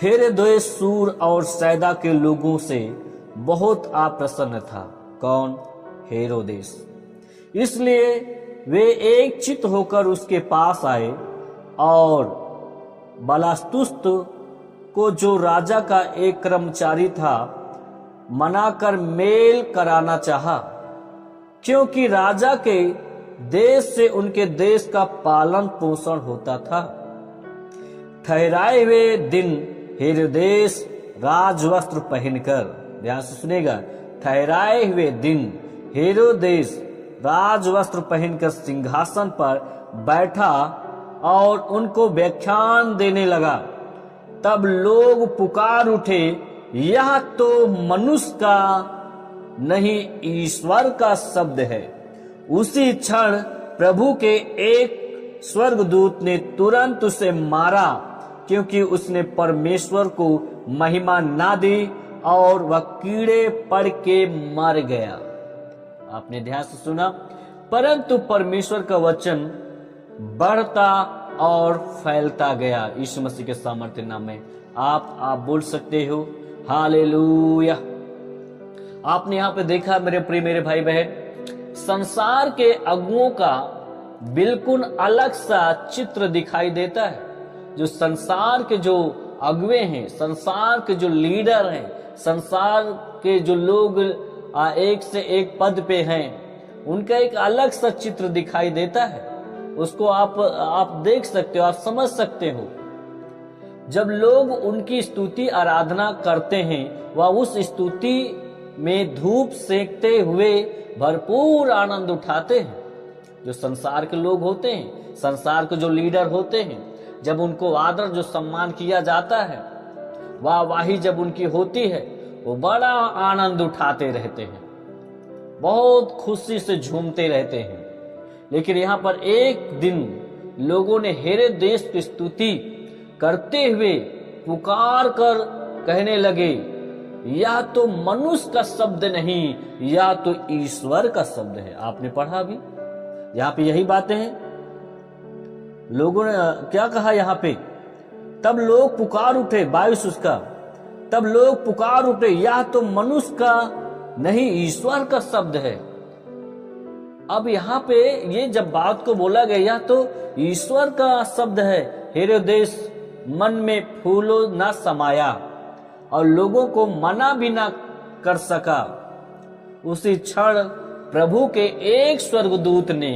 हेरोदेस सूर और सैदा के लोगों से बहुत अप्रसन्न था। कौन? हेरोदेस। इसलिए वे एक चित्त होकर उसके पास आए और बलास्तुस्त को, जो राजा का एक कर्मचारी था, मनाकर मेल कराना चाहा, क्योंकि राजा के देश से उनके देश का पालन पोषण होता था। ठहराए हुए दिन हेरोदेस राजवस्त्र पहनकर, ध्यान से सुनेगा, ठहराए हुए दिन हेरोदेस राजवस्त्र पहनकर सिंहासन पर बैठा और उनको व्याख्यान देने लगा। तब लोग पुकार उठे, यह तो मनुष्य का नहीं ईश्वर का शब्द है। उसी क्षण प्रभु के एक स्वर्गदूत ने तुरंत उसे मारा, क्योंकि उसने परमेश्वर को महिमा ना दी और वह कीड़े पड़ के मर गया। आपने ध्यान से सुना। परंतु परमेश्वर का वचन बढ़ता और फैलता गया। यीशु मसीह के सामर्थ्य नाम में आप बोल सकते हो हालेलुया। आपने यहाँ पे देखा मेरे प्रिय मेरे भाई बहन, संसार के अगुओं का बिल्कुल अलग सा चित्र दिखाई देता है। जो संसार के जो अगुए हैं, संसार के जो लीडर हैं, संसार के जो लोग एक से एक पद पे हैं, उनका एक अलग सा चित्र दिखाई देता है। उसको आप देख सकते हो, आप समझ सकते हो। जब लोग उनकी स्तुति आराधना करते हैं, वह उस स्तुति में धूप सेकते हुए भरपूर आनंद उठाते हैं। जो संसार के लोग होते हैं, संसार के जो लीडर होते हैं, जब उनको आदर जो सम्मान किया जाता है, वाहवाही जब उनकी होती है, वो बड़ा आनंद उठाते रहते हैं, बहुत खुशी से झूमते रहते हैं। लेकिन यहाँ पर एक दिन लोगों ने हेरोदेस की स्तुति करते हुए पुकार कर कहने लगे, यह तो मनुष्य का शब्द नहीं, यह तो ईश्वर का शब्द है। आपने पढ़ा अभी, यहाँ पे यही बातें हैं। लोगों ने क्या कहा यहाँ पे? तब लोग पुकार उठे, 22 उसका, तब लोग पुकार उठे, यह तो मनुष्य का नहीं ईश्वर का शब्द है। अब यहाँ पे ये जब बात को बोला गया, यह तो ईश्वर का शब्द है, हेरोदेस मन में फूलो न समाया और लोगों को मना भी ना कर सका। उसी क्षण प्रभु के एक स्वर्गदूत ने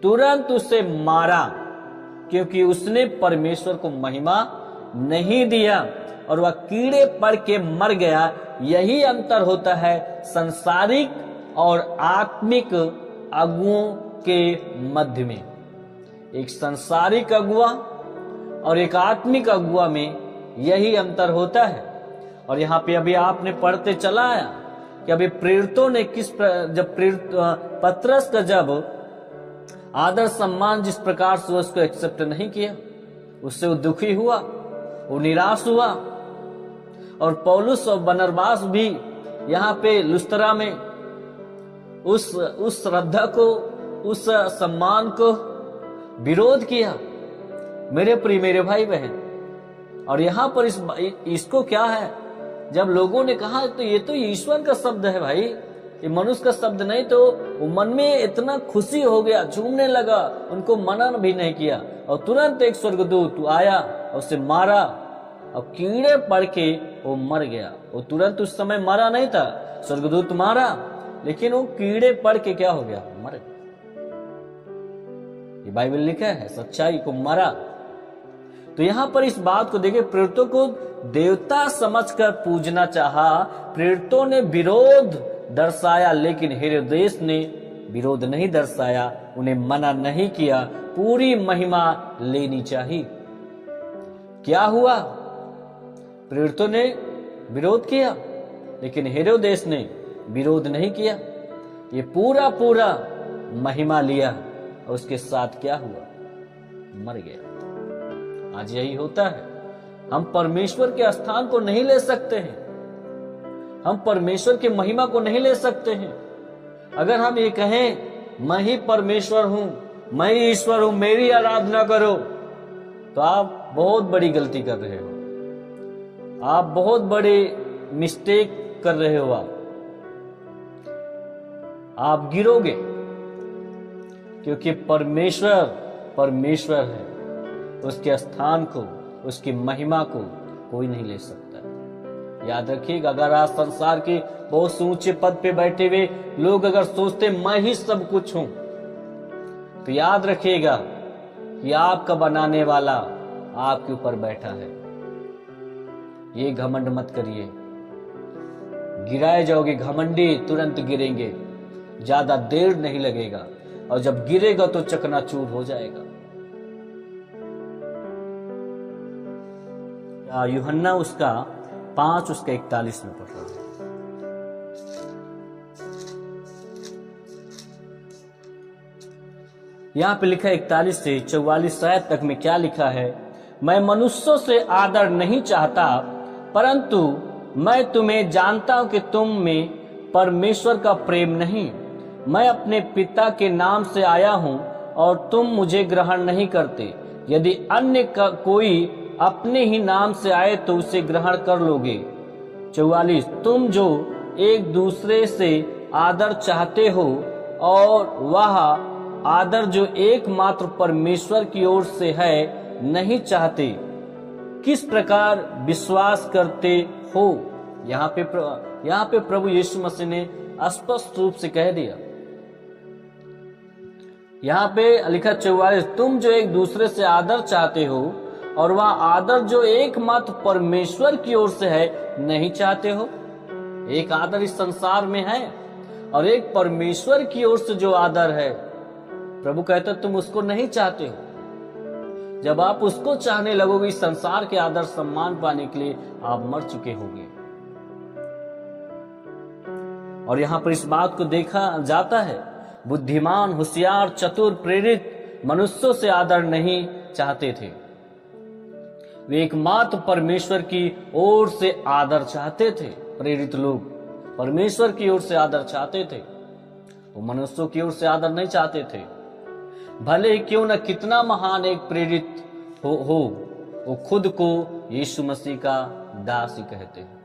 तुरंत उसे मारा, क्योंकि उसने परमेश्वर को महिमा नहीं दिया और वह कीड़े पड़ के मर गया। यही अंतर होता है संसारिक और आत्मिक अगुओं के मध्य में। एक संसारिक अगुआ और एक आत्मिक अगुआ में यही अंतर होता है। और यहाँ पे अभी आपने पढ़ते चला आया कि अभी प्रेरितों ने पतरस का जब आदर सम्मान जिस प्रकार से उसको एक्सेप्ट नहीं किया, उससे वो दुखी हुआ, वो निराश हुआ। और पौलुस और बरनबास भी यहाँ पे लुस्त्रा में उस श्रद्धा को, उस सम्मान को विरोध किया, मेरे प्रिय मेरे भाई बहन। और यहाँ पर इसको क्या है, जब लोगों ने कहा तो ये तो ईश्वर का शब्द है भाई, ये मनुष्य का शब्द नहीं, तो वो मन में इतना खुशी हो गया, झूमने लगा, उनको मना भी नहीं किया। और तुरंत एक स्वर्गदूत आया और उसे मारा और कीड़े पड़ के वो मर गया। वो तुरंत उस समय मरा नहीं था, स्वर्गदूत मारा, लेकिन वो कीड़े पड़ के क्या हो गया, मर गया। ये बाइबल लिखा है, सच्चाई को मरा। तो यहां पर इस बात को देखे, प्रेरितों को देवता समझकर पूजना चाहा, प्रेरितों ने विरोध दर्शाया, लेकिन हेरोदेस ने विरोध नहीं दर्शाया, उन्हें मना नहीं किया, पूरी महिमा लेनी चाहिए। क्या हुआ? प्रेरितों ने विरोध किया, लेकिन हेरोदेस ने विरोध नहीं किया। ये पूरा महिमा लिया और उसके साथ क्या हुआ, मर गया। आज यही होता है, हम परमेश्वर के स्थान को नहीं ले सकते हैं, हम परमेश्वर की महिमा को नहीं ले सकते हैं। अगर हम ये कहें मैं ही परमेश्वर हूं, मैं ही ईश्वर हूं, मेरी आराधना करो, तो आप बहुत बड़ी गलती कर रहे हो। आप बहुत बड़े मिस्टेक कर रहे हो, आप गिरोगे, क्योंकि परमेश्वर है, उसके स्थान को, उसकी महिमा को कोई नहीं ले सकता। याद रखिएगा, अगर आज संसार के बहुत से ऊंचे पद पे बैठे हुए लोग अगर सोचते मैं ही सब कुछ हूं, तो याद रखिएगा कि आपका बनाने वाला आपके ऊपर बैठा है। ये घमंड मत करिए, गिराए जाओगे घमंडी, तुरंत गिरेंगे, ज्यादा देर नहीं लगेगा, और जब गिरेगा तो चकनाचूर हो जाएगा। यूहन्ना उसका 5 उसका 41 में पढ़ रहा है। यहां पे लिखा है 41 से 44 शायद तक में क्या लिखा है, मैं मनुष्यों से आदर नहीं चाहता, परंतु मैं तुम्हें जानता हूं कि तुम में परमेश्वर का प्रेम नहीं। मैं अपने पिता के नाम से आया हूं और तुम मुझे ग्रहण नहीं करते। यदि अन्य का कोई अपने ही नाम से आए तो उसे ग्रहण कर लोगे। 44 तुम जो एक दूसरे से आदर चाहते हो, और वह आदर जो एकमात्र परमेश्वर की ओर से है नहीं चाहते, किस प्रकार विश्वास करते हो। यहाँ पे प्रभु यीशु मसीह ने स्पष्ट रूप से कह दिया। यहाँ पे लिखा 44 तुम जो एक दूसरे से आदर चाहते हो, और वह आदर जो एकमात्र परमेश्वर की ओर से है नहीं चाहते हो। एक आदर इस संसार में है और एक परमेश्वर की ओर से जो आदर है, प्रभु कहते तुम उसको नहीं चाहते हो। जब आप उसको चाहने लगोगे, इस संसार के आदर सम्मान पाने के लिए आप मर चुके होंगे। और यहां पर इस बात को देखा जाता है, बुद्धिमान, होशियार, चतुर, प्रेरित मनुष्यों से आदर नहीं चाहते थे, वे एकमात्र परमेश्वर की ओर से आदर चाहते थे। प्रेरित लोग परमेश्वर की ओर से आदर चाहते थे, वो मनुष्यों की ओर से आदर नहीं चाहते थे। भले ही क्यों न कितना महान एक प्रेरित हो, वो खुद को यीशु मसीह का दास ही कहते हैं।